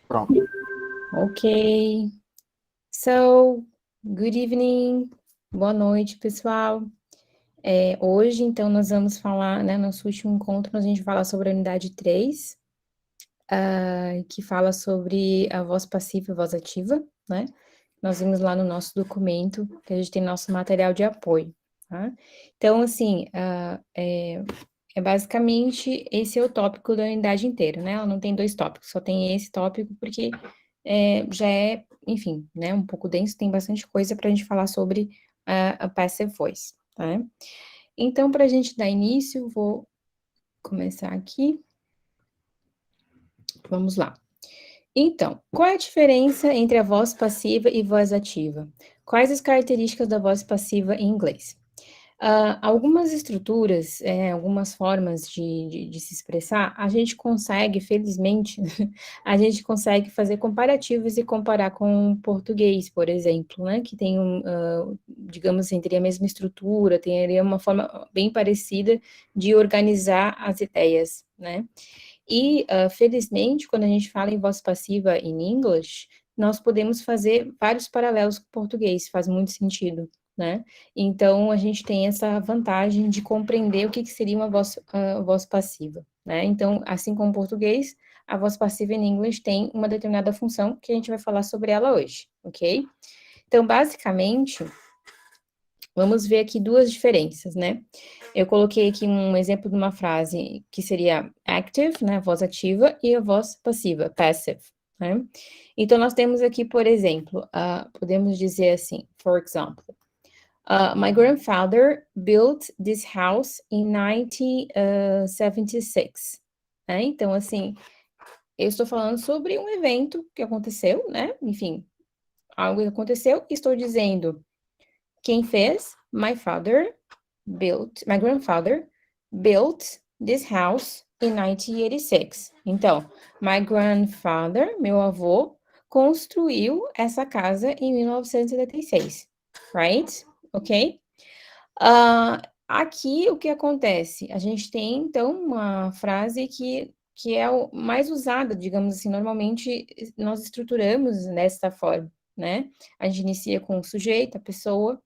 Pronto. Ok. So, good evening. Boa noite, pessoal. Hoje, então, nós vamos falar, né, nosso último encontro, a gente vai falar sobre a unidade 3, que fala sobre a voz passiva e voz ativa, né? Nós vimos lá no nosso documento, que a gente tem nosso material de apoio, tá? Então, assim, basicamente, esse é o tópico da unidade inteira, né? Ela não tem dois tópicos, só tem esse tópico, porque já é, enfim, né, um pouco denso, tem bastante coisa para a gente falar sobre a passive voice, tá? Então, para a gente dar início, vou começar aqui. Vamos lá. Então, qual é a diferença entre a voz passiva e voz ativa? Quais as características da voz passiva em inglês? Algumas estruturas, algumas formas de se expressar, a gente consegue, felizmente, a gente consegue fazer comparativos e comparar com o português, por exemplo, né, que tem digamos assim, teria a mesma estrutura, teria uma forma bem parecida de organizar as ideias, né? E, felizmente, quando a gente fala em voz passiva em English, nós podemos fazer vários paralelos com o português, faz muito sentido, né? Então, a gente tem essa vantagem de compreender o que seria uma voz passiva, né? Então, assim como o português, a voz passiva em English tem uma determinada função que a gente vai falar sobre ela hoje, ok? Então, basicamente, vamos ver aqui duas diferenças, né? Eu coloquei aqui um exemplo de uma frase que seria active, né, voz ativa, e a voz passiva, passive, né? Então, nós temos aqui, por exemplo, podemos dizer assim, for example, my grandfather built this house in 1976. Né? Então, assim, eu estou falando sobre um evento que aconteceu, né? Enfim, algo que aconteceu, e estou dizendo quem fez, my grandfather built this house in 1986. Então, my grandfather, meu avô, construiu essa casa em 1976, right? Ok? Aqui o que acontece? A gente tem, então, uma frase que é o mais usada, digamos assim, normalmente nós estruturamos desta forma, né? A gente inicia com o sujeito, a pessoa,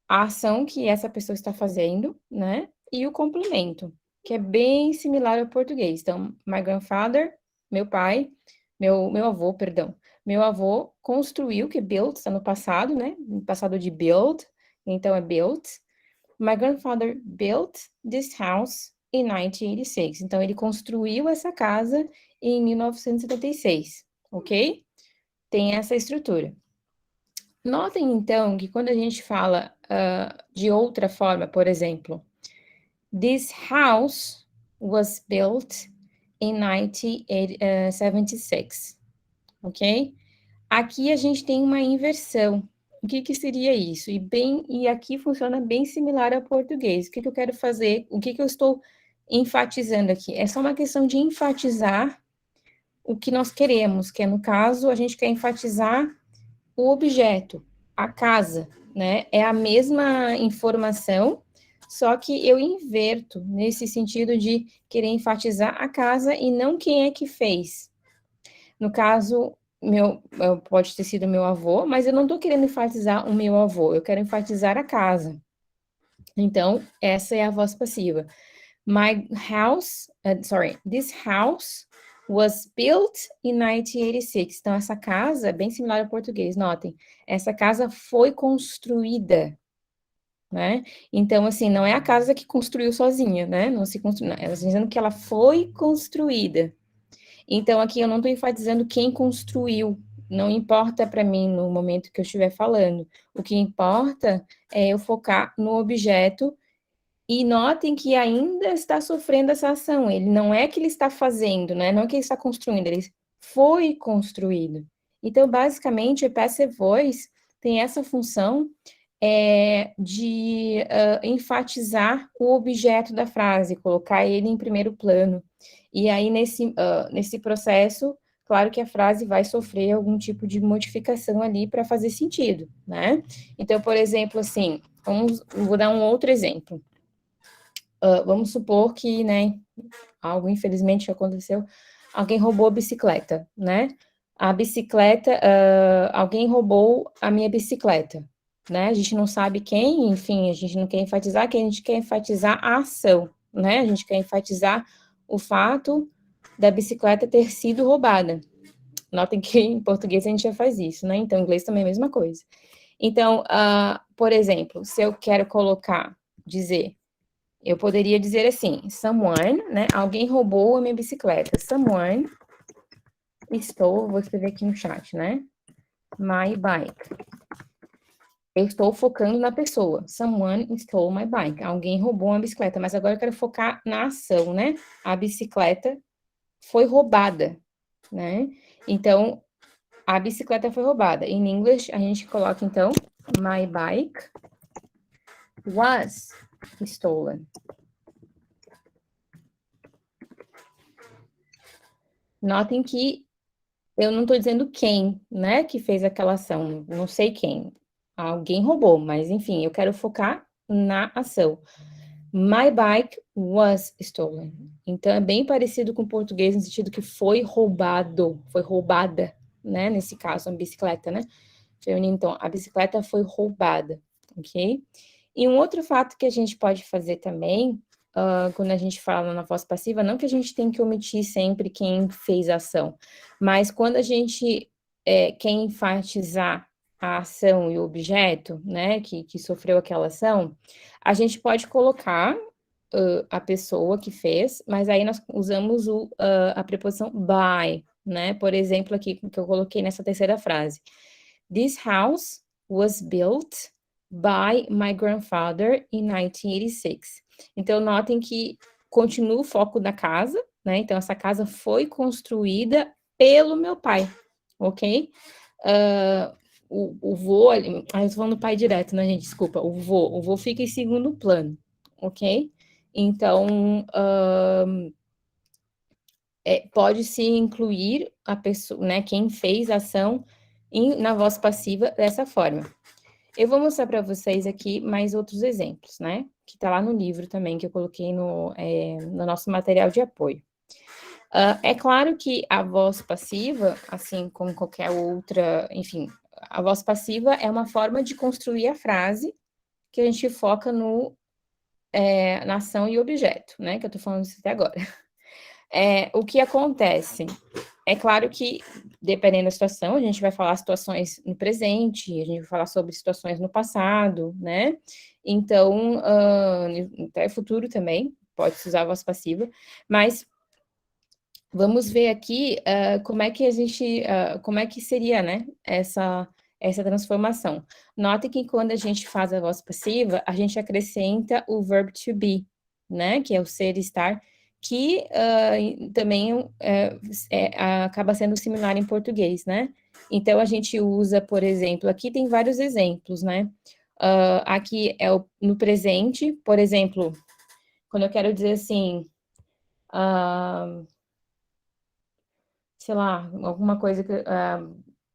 a ação que essa pessoa está fazendo, né? E o complemento, que é bem similar ao português. Então, my grandfather, meu pai, meu avô, perdão. Meu avô construiu, que built está no passado, né? No passado de build, então é built. My grandfather built this house in 1986. Então, ele construiu essa casa em 1976, ok? Tem essa estrutura. Notem, então, que quando a gente fala de outra forma, por exemplo, this house was built in 1976, ok? Aqui a gente tem uma inversão. O que seria isso? E aqui funciona bem similar ao português. O que eu quero fazer? O que eu estou enfatizando aqui? É só uma questão de enfatizar o que nós queremos, que é, no caso, a gente quer enfatizar o objeto, a casa, né? É a mesma informação, só que eu inverto nesse sentido de querer enfatizar a casa e não quem é que fez. No caso, pode ter sido meu avô, mas eu não estou querendo enfatizar o meu avô, eu quero enfatizar a casa. Então, essa é a voz passiva. This house was built in 1986. Então, essa casa, bem similar ao português, notem, essa casa foi construída, né? Então, assim, não é a casa que construiu sozinha, né? Não se construiu, ela está dizendo que ela foi construída. Então, aqui eu não estou enfatizando quem construiu, não importa para mim no momento que eu estiver falando. O que importa é eu focar no objeto e notem que ainda está sofrendo essa ação. Ele não é que ele está fazendo, né? Não é que ele está construindo, ele foi construído. Então, basicamente, o passive voice tem essa função de enfatizar o objeto da frase, colocar ele em primeiro plano. E aí, nesse processo, claro que a frase vai sofrer algum tipo de modificação ali para fazer sentido, né? Então, por exemplo, assim, vou dar um outro exemplo. Vamos supor que, né, algo infelizmente aconteceu, alguém roubou a bicicleta, né? A bicicleta, alguém roubou a minha bicicleta, né? A gente não sabe quem, enfim, a gente não quer enfatizar, que a gente quer enfatizar a ação, né? A gente quer enfatizar o fato da bicicleta ter sido roubada. Notem que em português a gente já faz isso, né? Então, em inglês também é a mesma coisa. Então, por exemplo, se eu quero dizer, eu poderia dizer assim, someone, né? Alguém roubou a minha bicicleta. Someone vou escrever aqui no chat, né? My bike. Eu estou focando na pessoa. Someone stole my bike. Alguém roubou uma bicicleta. Mas agora eu quero focar na ação, né? A bicicleta foi roubada, né? Então, a bicicleta foi roubada. Em inglês, a gente coloca, então, my bike was stolen. Notem que eu não estou dizendo quem, né, que fez aquela ação. Não sei quem. Alguém roubou, mas enfim, eu quero focar na ação. My bike was stolen. Então, é bem parecido com o português, no sentido que foi roubado, foi roubada, né? Nesse caso, a bicicleta, né? Feminino, então, a bicicleta foi roubada, ok? E um outro fato que a gente pode fazer também, quando a gente fala na voz passiva, não que a gente tem que omitir sempre quem fez a ação, mas quando a gente quer enfatizar a ação e o objeto, né, que sofreu aquela ação, a gente pode colocar a pessoa que fez, mas aí nós usamos a preposição by, né? Por exemplo, aqui que eu coloquei nessa terceira frase. This house was built by my grandfather in 1986. Então, notem que continua o foco da casa, né? Então, essa casa foi construída pelo meu pai, ok? O vô, eu tô falando do pai direto, né, gente? Desculpa, o vô fica em segundo plano, ok? Então, pode-se incluir a pessoa, né, quem fez a ação na voz passiva dessa forma. Eu vou mostrar para vocês aqui mais outros exemplos, né? Que está lá no livro também, que eu coloquei no nosso material de apoio. É claro que a voz passiva, assim como qualquer outra, enfim, a voz passiva é uma forma de construir a frase que a gente foca na ação e objeto, né? Que eu tô falando isso até agora. O que acontece? É claro que, dependendo da situação, a gente vai falar situações no presente, a gente vai falar sobre situações no passado, né? Então, até futuro também, pode-se usar a voz passiva, mas vamos ver aqui como é que como é que seria, né, essa transformação. Note que quando a gente faz a voz passiva, a gente acrescenta o verbo to be, né, que é o ser, estar, que também acaba sendo similar em português, né? Então, a gente usa, por exemplo, aqui tem vários exemplos, né? Aqui é no presente, por exemplo, quando eu quero dizer assim, sei lá, alguma coisa que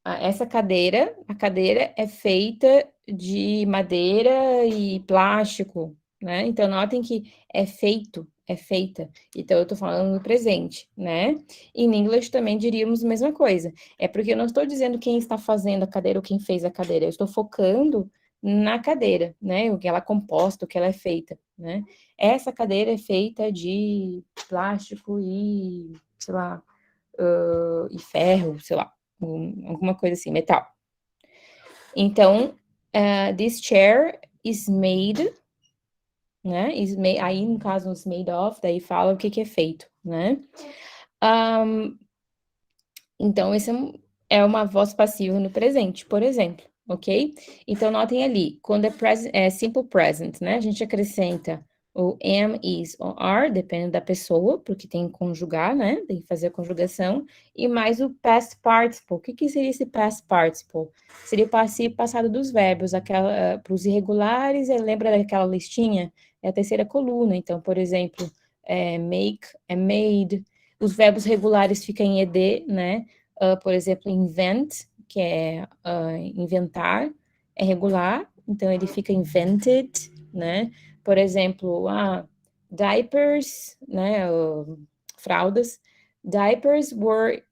essa cadeira, a cadeira é feita de madeira e plástico, né? Então notem que é feito, é feita. Então eu tô falando no presente, né? E em inglês também diríamos a mesma coisa. É porque eu não estou dizendo quem está fazendo a cadeira ou quem fez a cadeira, eu estou focando na cadeira, né? O que ela é composta, o que ela é feita, né? Essa cadeira é feita de plástico e, sei lá, e ferro, sei lá, alguma coisa assim, metal. Então, this chair is made, né? Aí, no caso, is made of, daí fala o que é feito, né? Então, esse é uma voz passiva no presente, por exemplo, ok? Então, notem ali, quando é simple present, né? A gente acrescenta o am, is ou are, dependendo da pessoa, porque tem que conjugar, né? Tem que fazer a conjugação. E mais o past participle. O que seria esse past participle? Seria o passivo passado dos verbos, para os irregulares, lembra daquela listinha? É a terceira coluna. Então, por exemplo, make, é made. Os verbos regulares ficam em ed, né? Por exemplo, invent, que é inventar, é regular, então ele fica invented, né? Por exemplo, diapers, né? Fraldas, Diapers were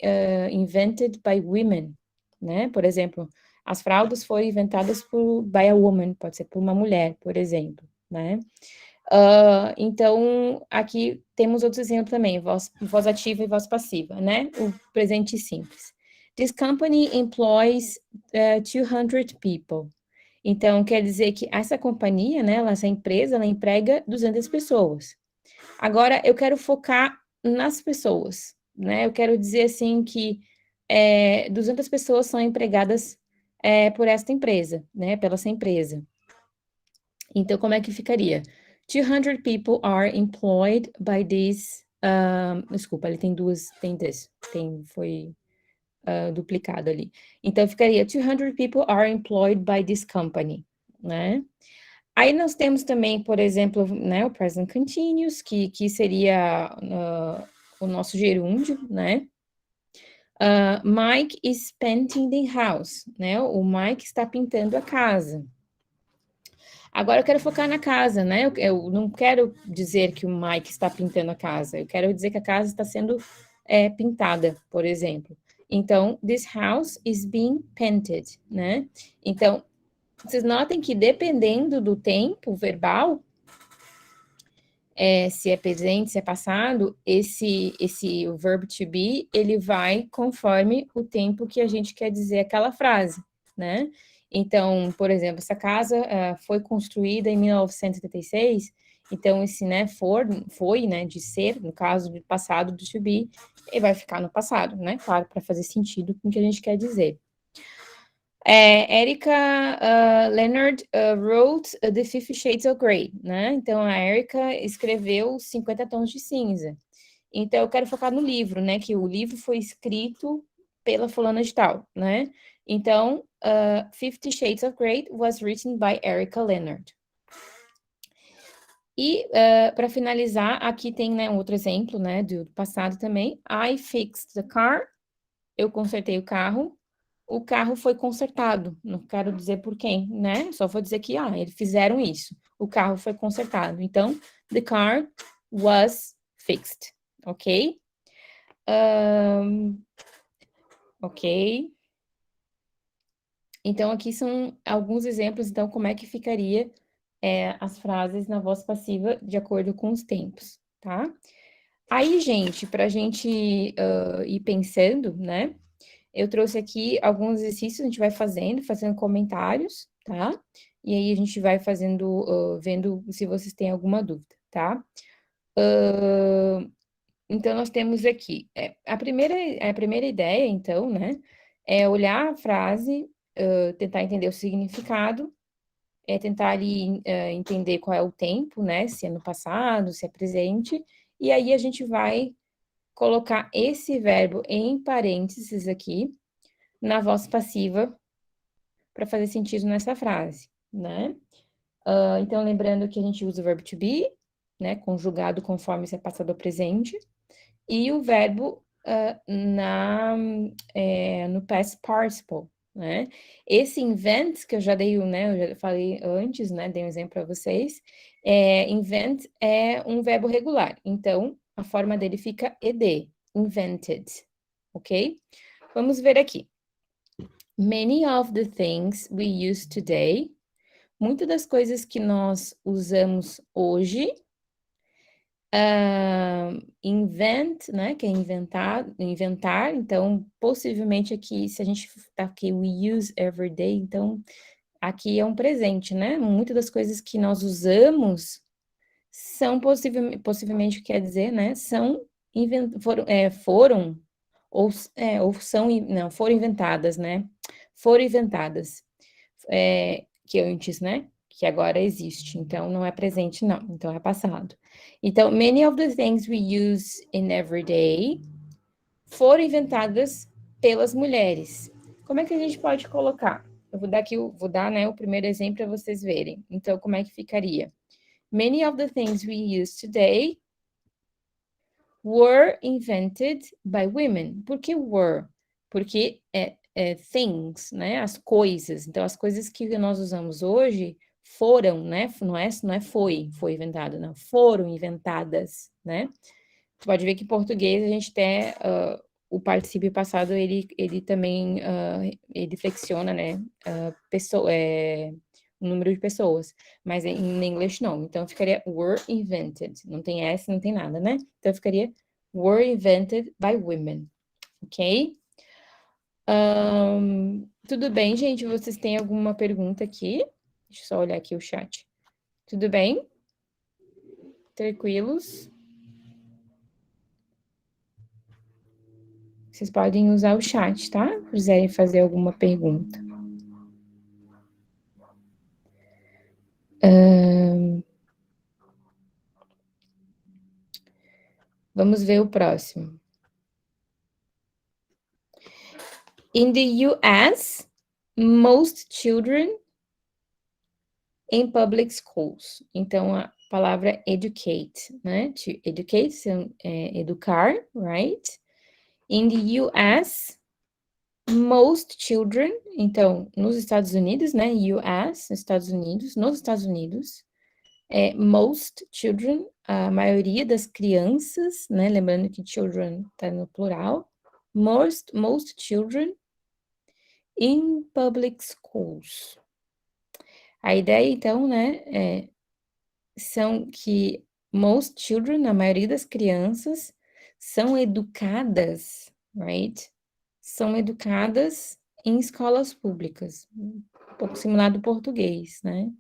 invented by women, né? Por exemplo, as fraldas foram inventadas by a woman, pode ser por uma mulher, por exemplo, né? Então, aqui temos outros exemplos também, voz ativa e voz passiva, né? O presente simples. This company employs 200 people. Então, quer dizer que essa companhia, né, essa empresa, ela emprega 200 pessoas. Agora, eu quero focar nas pessoas, né? Eu quero dizer, assim, que 200 pessoas são empregadas por esta empresa, né? Pela essa empresa. Então, como é que ficaria? 200 people are employed by this... desculpa, ele tem duas... foi duplicado ali. Então, ficaria 200 people are employed by this company, né? Aí nós temos também, por exemplo, né, o present continuous, que seria o nosso gerúndio, né? Mike is painting the house, né? O Mike está pintando a casa. Agora eu quero focar na casa, né? Eu não quero dizer que o Mike está pintando a casa, eu quero dizer que a casa está sendo pintada, por exemplo. Então, this house is being painted, né? Então, vocês notem que dependendo do tempo verbal, se é presente, se é passado, o verbo to be, ele vai conforme o tempo que a gente quer dizer aquela frase, né? Então, por exemplo, essa casa foi construída em 1976, então esse, né, foi, né, de ser, no caso do passado do to be, ele vai ficar no passado, né? Claro, para fazer sentido com o que a gente quer dizer. Erika Leonard wrote The 50 Shades of Grey, né? Então, a Erika escreveu 50 Tons de Cinza. Então, eu quero focar no livro, né? Que o livro foi escrito pela fulana de tal, né? Então, 50 Shades of Grey was written by Erika Leonard. E, para finalizar, aqui tem, né, um outro exemplo, né, do passado também. I fixed the car. Eu consertei o carro. O carro foi consertado. Não quero dizer por quem, né? Só vou dizer que, eles fizeram isso. O carro foi consertado. Então, the car was fixed. Ok? Ok. Então, aqui são alguns exemplos. Então, como é que ficaria as frases na voz passiva de acordo com os tempos, tá? Aí, gente, para a gente ir pensando, né? Eu trouxe aqui alguns exercícios, a gente vai fazendo comentários, tá? E aí a gente vai fazendo, vendo se vocês têm alguma dúvida, tá? Então, nós temos aqui, a primeira ideia, então, né, é olhar a frase, tentar entender o significado, tentar ali entender qual é o tempo, né, se é no passado, se é presente, e aí a gente vai colocar esse verbo em parênteses aqui, na voz passiva, para fazer sentido nessa frase, né? Então, lembrando que a gente usa o verbo to be, né, conjugado conforme se é passado ou presente, e o verbo no past participle, né? Esse invent, que eu já dei, né, eu já falei antes, né, dei um exemplo para vocês, invent é um verbo regular, então, a forma dele fica ed, invented, ok? Vamos ver aqui. Many of the things we use today, muitas das coisas que nós usamos hoje, invent, né, que é inventar, então, possivelmente aqui, se a gente tá aqui, we use every day, então, aqui é um presente, né, muitas das coisas que nós usamos são possivelmente, quer dizer, né, foram inventadas, né, foram inventadas, que antes, né, que agora existe, então não é presente não, então é passado. Então, many of the things we use in every day foram inventadas pelas mulheres. Como é que a gente pode colocar? Eu vou dar, né, o primeiro exemplo para vocês verem. Então, como é que ficaria? Many of the things we use today were invented by women. Por que were? Porque things, né? As coisas. Então, as coisas que nós usamos hoje foram, né? Não é foi inventado, não. Foram inventadas, né? pode ver que em português a gente tem o particípio passado, ele também ele flexiona, né? O número de pessoas, mas em inglês não. Então ficaria were invented. Não tem S, não tem nada, né? Então ficaria were invented by women, ok? Tudo bem, gente? Vocês têm alguma pergunta aqui? Deixa eu só olhar aqui o chat. Tudo bem? Tranquilos? Vocês podem usar o chat, tá? Se quiserem fazer alguma pergunta. Vamos ver o próximo. In the US, most children in public schools. Então, a palavra educate, né? To educate, educar, right? In the US, most children, então, nos Estados Unidos, né? US, Estados Unidos, nos Estados Unidos, most children, a maioria das crianças, né? Lembrando que children tá no plural. Most children in public schools. A ideia, então, né, são que most children, a maioria das crianças, são educadas, right? São educadas em escolas públicas, um pouco similar do português, né?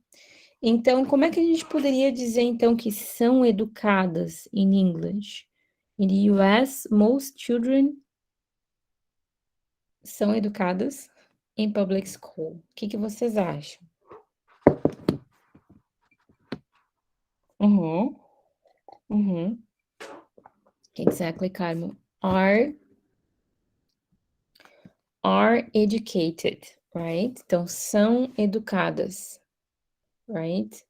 Então, como é que a gente poderia dizer, então, que são educadas in English? In the US, most children são educadas em public school. O que vocês acham? Exactly, Carmo. Are educated, right? Então, são educadas, right?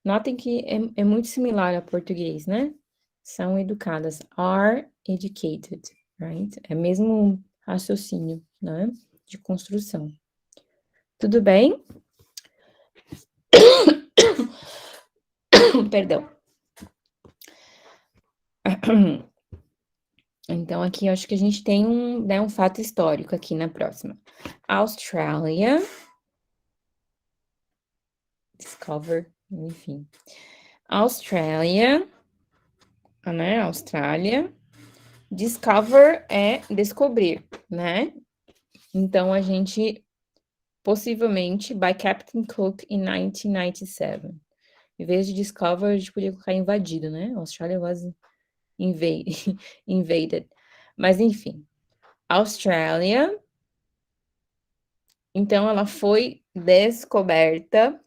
Notem que é muito similar ao português, né? São educadas, are educated, right? É mesmo raciocínio, né? De construção. Tudo bem? Perdão. Então, aqui eu acho que a gente tem um fato histórico aqui na próxima. Australia. Discover, enfim. Australia, né? Austrália. Discover é descobrir, né? Então, a gente, possivelmente, by Captain Cook in 1997. Em vez de discover, a gente podia colocar invadido, né? Australia was invaded. Mas, enfim. Austrália. Então, ela foi descoberta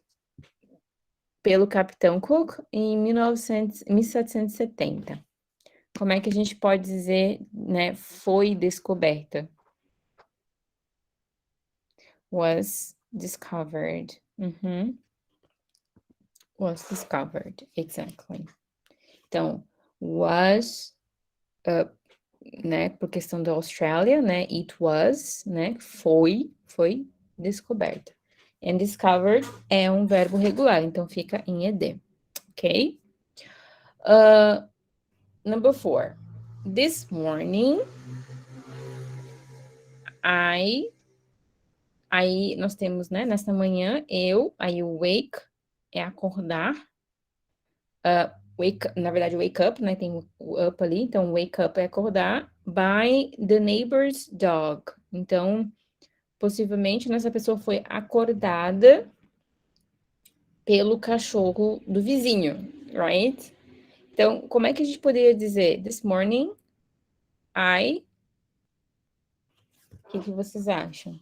pelo Capitão Cook em 1770. Como é que a gente pode dizer, né? Foi descoberta. Was discovered. Was discovered, exactly. Então, was, né, por questão da Austrália, né, it was, né, foi descoberta. And discovered é um verbo regular, então fica em ed, ok? Number 4. This morning, aí nós temos, né, nesta manhã, aí o wake é acordar, na verdade, wake up, né? Tem o up ali, então wake up é acordar, by the neighbor's dog. Então, possivelmente, essa pessoa foi acordada pelo cachorro do vizinho, right? Então, como é que a gente poderia dizer? This morning, o que vocês acham?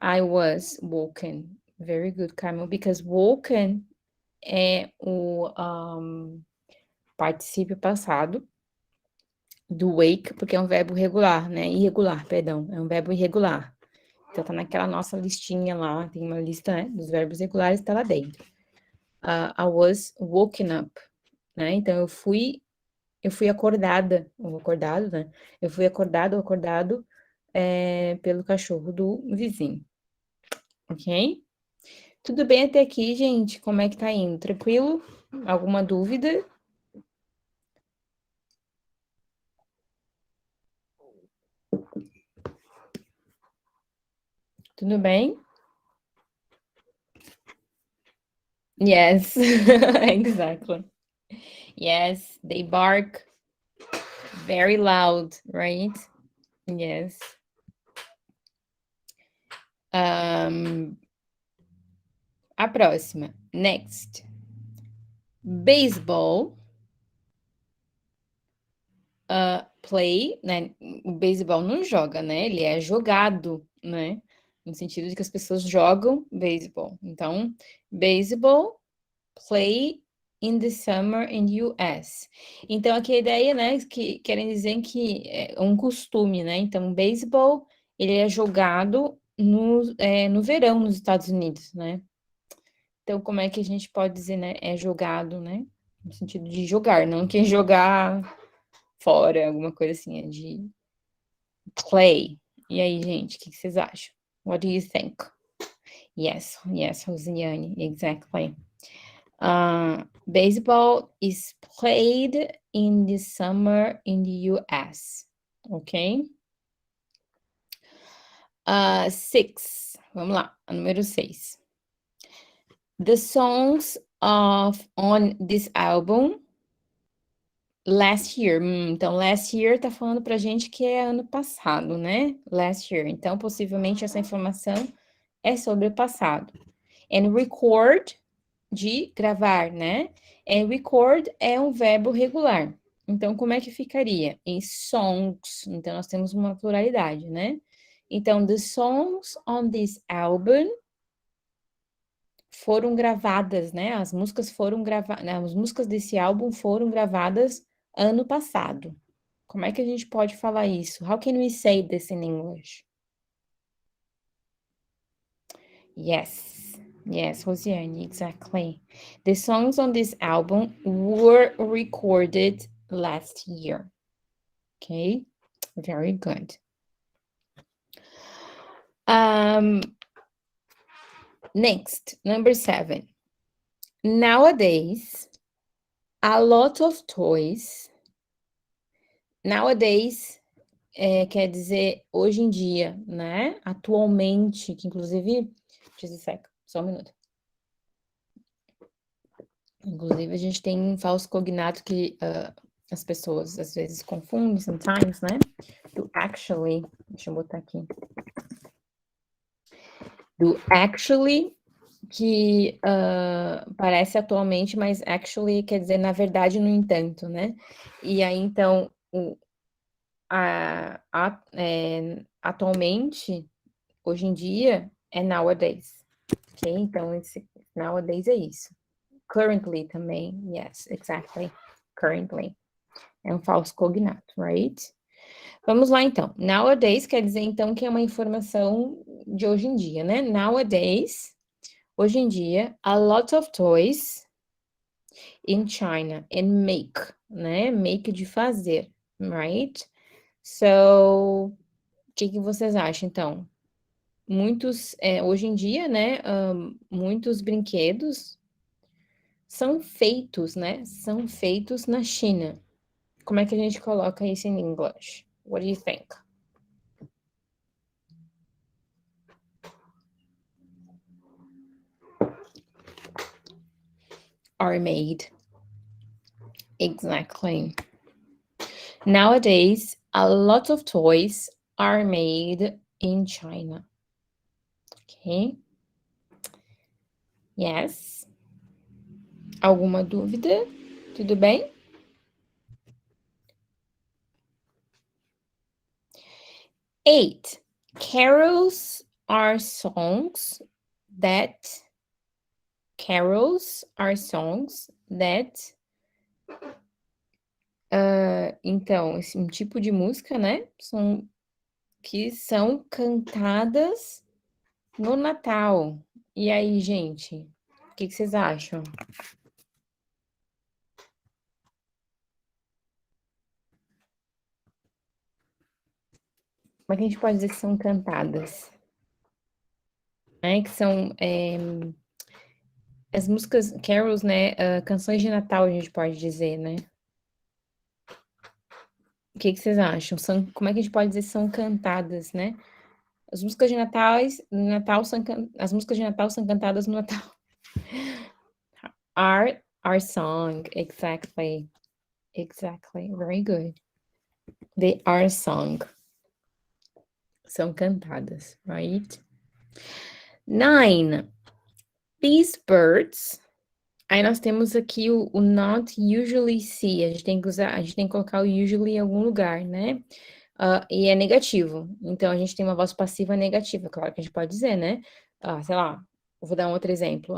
I was woken. Very good, Carmen, because woken é o particípio passado do wake, porque é um verbo regular, né? Irregular, perdão, é um verbo irregular. Então, tá naquela nossa listinha lá, tem uma lista, né, dos verbos regulares, tá lá dentro. I was woken up, né? Então, eu fui acordada, ou acordado, né? Eu fui acordado ou acordado pelo cachorro do vizinho, ok? Tudo bem até aqui, gente? Como é que tá indo? Tranquilo? Alguma dúvida? Tudo bem? Yes, exactly. Yes, they bark very loud, right? Yes. A próxima. Next. Baseball. Play, né? O beisebol não joga, né? Ele é jogado, né? No sentido de que as pessoas jogam beisebol. Então, baseball play in the summer in US. Então, aqui a ideia, né, que querem dizer que é um costume, né? Então, beisebol, ele é jogado no verão nos Estados Unidos, né? Então, como é que a gente pode dizer, né? É jogado, né? No sentido de jogar, não que jogar fora, alguma coisa assim, é de play. E aí, gente, o que vocês acham? What do you think? Yes, yes, Rosiane, exactly. Baseball is played in the summer in the US. Ok? Six. Vamos lá, a número 6. The songs on this album last year. Então, last year tá falando pra gente que é ano passado, né? Last year. Então, possivelmente essa informação é sobre o passado. And record, de gravar, né? And record é um verbo regular. Então, como é que ficaria? Em songs. Então, nós temos uma pluralidade, né? Então, the songs on this album foram gravadas, né? As músicas foram gravadas, as músicas desse álbum foram gravadas ano passado. Como é que a gente pode falar isso? How can we say this in English? Yes, yes, Rosiane, exactly. The songs on this album were recorded last year. Okay, very good. Next, number 7. Nowadays, a lot of toys. Nowadays quer dizer hoje em dia, né? Atualmente, que inclusive, just a sec, só um minuto. Inclusive, a gente tem um falso cognato que as pessoas às vezes confundem, sometimes, né? Do actually, deixa eu botar aqui. Do actually, que parece atualmente, mas actually quer dizer na verdade, no entanto, né? E aí, então, atualmente, hoje em dia, é nowadays. Ok? Então, esse nowadays é isso. Currently também, yes, exactly. Currently. É um falso cognato, right? Vamos lá, então. Nowadays quer dizer, então, que é uma informação de hoje em dia, né? Nowadays, hoje em dia, a lot of toys in China and make, né? Make de fazer, right? So, o que vocês acham, então? Muitos, hoje em dia, né? Muitos brinquedos são feitos, né? São feitos na China. Como é que a gente coloca isso em inglês? What do you think? Are made. Exactly. Nowadays, a lot of toys are made in China. Ok? Yes. Alguma dúvida? Tudo bem? 8. Carols are songs that então, esse um tipo de música, né? Que são cantadas no Natal. E aí, gente, o que vocês acham? Como é que a gente pode dizer que são cantadas? Né? Que são as músicas, carols, né? Canções de Natal, a gente pode dizer, né? O que vocês acham? Como é que a gente pode dizer que são cantadas, né? As músicas de Natal as músicas de Natal são cantadas no Natal. Our song, exactly. Exactly, very good. They are sung. São cantadas, right? 9. These birds. Aí nós temos aqui o not usually see. A gente tem que colocar o usually em algum lugar, né? E é negativo. Então a gente tem uma voz passiva negativa, claro que a gente pode dizer, né? Sei lá, eu vou dar um outro exemplo.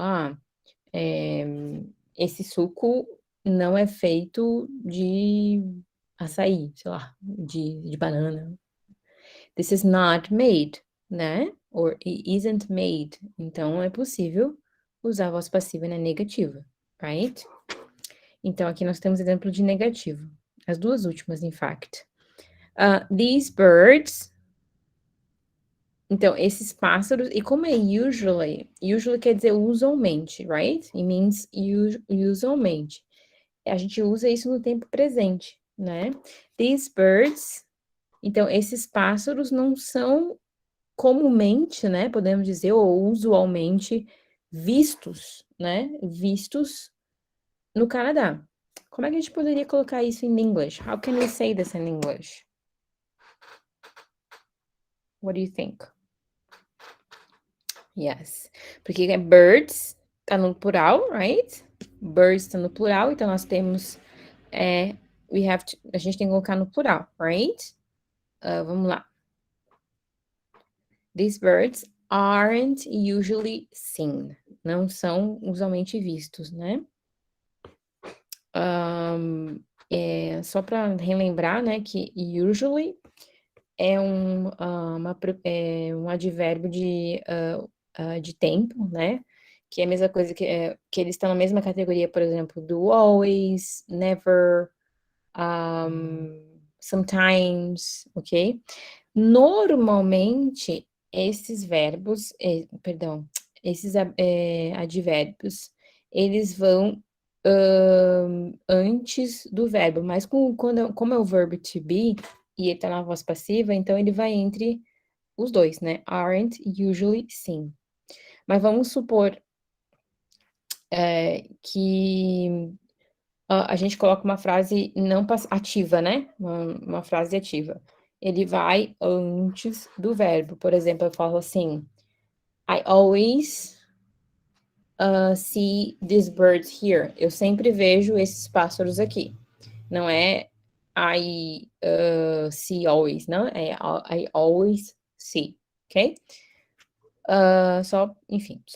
Esse suco não é feito de açaí, sei lá, de banana. This is not made, né? Or it isn't made. Então é possível usar a voz passiva na negativa, right? Então aqui nós temos exemplo de negativo. As duas últimas, in fact. These birds. Então, esses pássaros, e como é usually quer dizer usualmente, right? It means usualmente. A gente usa isso no tempo presente, né? These birds, então, esses pássaros não são comumente, né? Podemos dizer, ou usualmente vistos, né? Vistos no Canadá. Como é que a gente poderia colocar isso em English? How can we say this in English? What do you think? Yes. Porque birds tá no plural, right? Birds tá no plural, então nós temos a gente tem que colocar no plural, right? Vamos lá. These birds aren't usually seen. Não são usualmente vistos, né? Só para relembrar, né, que usually é um advérbio de tempo, né? Que é a mesma coisa que eles estão na mesma categoria, por exemplo, do always, never, sometimes, ok? Normalmente, esses verbos, esses advérbios, eles vão antes do verbo, mas como é o verbo to be, e ele tá na voz passiva, então ele vai entre os dois, né? Aren't usually seen. Mas vamos supor que a gente coloca uma frase não ativa, né? Uma frase ativa. Ele vai antes do verbo. Por exemplo, eu falo assim: I always see these birds here. Eu sempre vejo esses pássaros aqui. Não é I see always, não? É I always see, ok? Só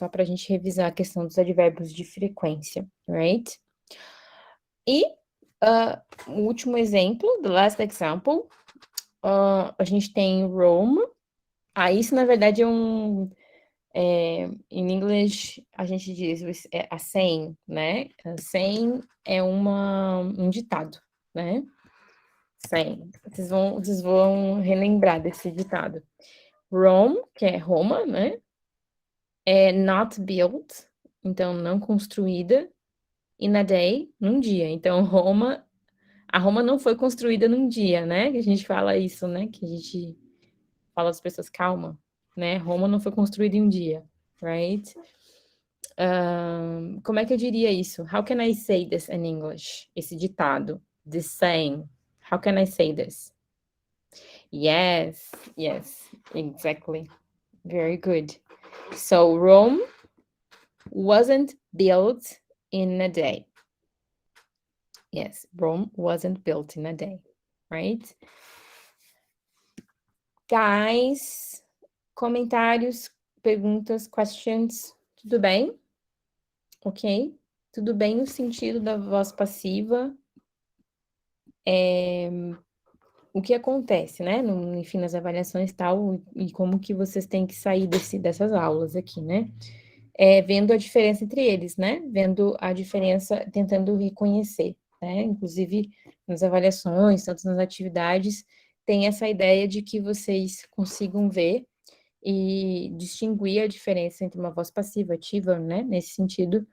para a gente revisar a questão dos advérbios de frequência, right? E o último exemplo, the last example, a gente tem Rome. Isso, na verdade, em inglês, a gente diz a saying, né? A saying é um ditado, né? Saying. Vocês vão relembrar desse ditado. Rome, que é Roma, né? É not built, então não construída, in a day, num dia. Então, a Roma não foi construída num dia, né? Que a gente fala isso, né? Que a gente fala às pessoas, calma, né? Roma não foi construída em um dia, right? Como é que eu diria isso? How can I say this in English? Esse ditado, this saying. How can I say this? Yes, exactly. Very good. So Rome wasn't built in a day. Yes, Rome wasn't built in a day, right? Guys, comentários, perguntas, questions, tudo bem? Ok? Tudo bem no sentido da voz passiva? O que acontece, né? Enfim, nas avaliações e tal, e como que vocês têm que sair dessas aulas aqui, né? Vendo a diferença entre eles, né? Vendo a diferença, tentando reconhecer, né? Inclusive, nas avaliações, tanto nas atividades, tem essa ideia de que vocês consigam ver e distinguir a diferença entre uma voz passiva, ativa, né? Nesse sentido,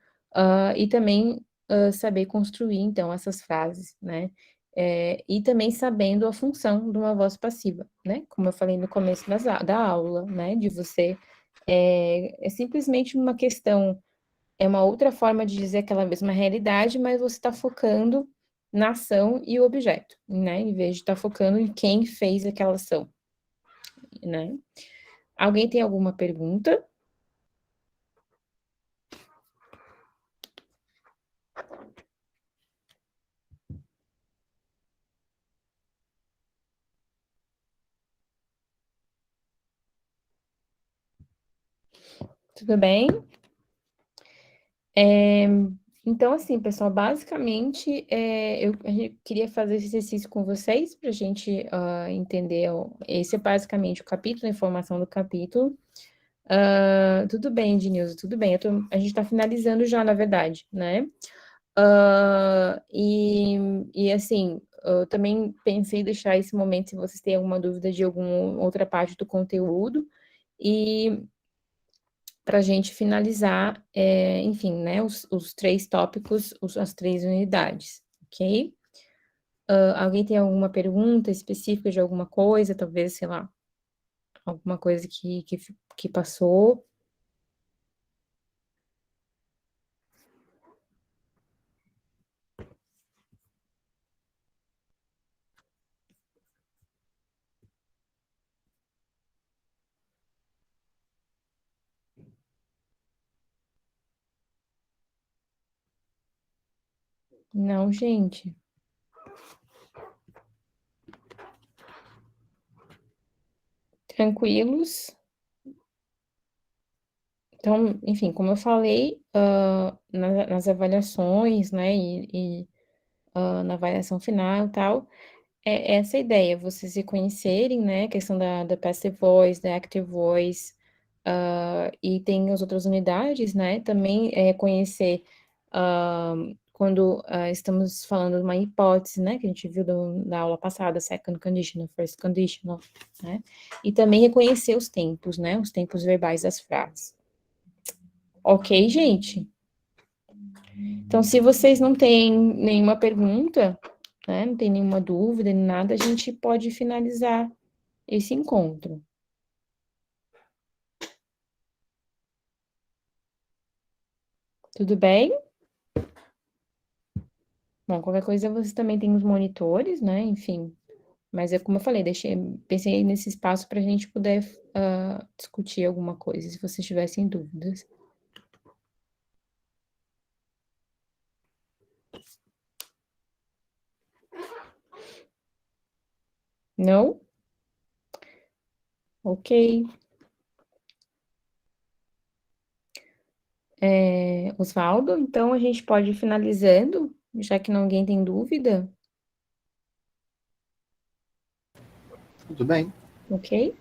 e também saber construir, então, essas frases, né? E também sabendo a função de uma voz passiva, né? Como eu falei no começo da aula, né? De você é simplesmente uma questão, é uma outra forma de dizer aquela mesma realidade, mas você está focando na ação e o objeto, né? Em vez de estar focando em quem fez aquela ação, né? Alguém tem alguma pergunta? Tudo bem? Então, assim, pessoal, basicamente, a gente queria fazer esse exercício com vocês para a gente entender. Esse é basicamente o capítulo, a informação do capítulo. Tudo bem, Ednilson, tudo bem. A gente está finalizando já, na verdade, né? E assim, eu também pensei em deixar esse momento, se vocês têm alguma dúvida de alguma outra parte do conteúdo, e para a gente finalizar, enfim, né, os 3 tópicos, as 3 unidades, ok? Alguém tem alguma pergunta específica de alguma coisa, talvez, sei lá, alguma coisa que passou? Não, gente. Tranquilos. Então, enfim, como eu falei, nas avaliações, né, na avaliação final e tal, é essa a ideia, vocês se conhecerem, né, a questão da passive voice, da active voice, e tem as outras unidades, né, também conhecer quando estamos falando de uma hipótese, né, que a gente viu da aula passada, second conditional, first conditional, né, e também reconhecer os tempos, né, os tempos verbais das frases. Ok, gente? Então, se vocês não têm nenhuma pergunta, né, não tem nenhuma dúvida, nem nada, a gente pode finalizar esse encontro. Tudo bem? Bom, qualquer coisa vocês também têm os monitores, né? Enfim. Mas é como eu falei, pensei nesse espaço para a gente poder discutir alguma coisa, se vocês tivessem dúvidas. Não? Ok. Osvaldo, então a gente pode ir finalizando, já que ninguém tem dúvida, Tudo bem. ok?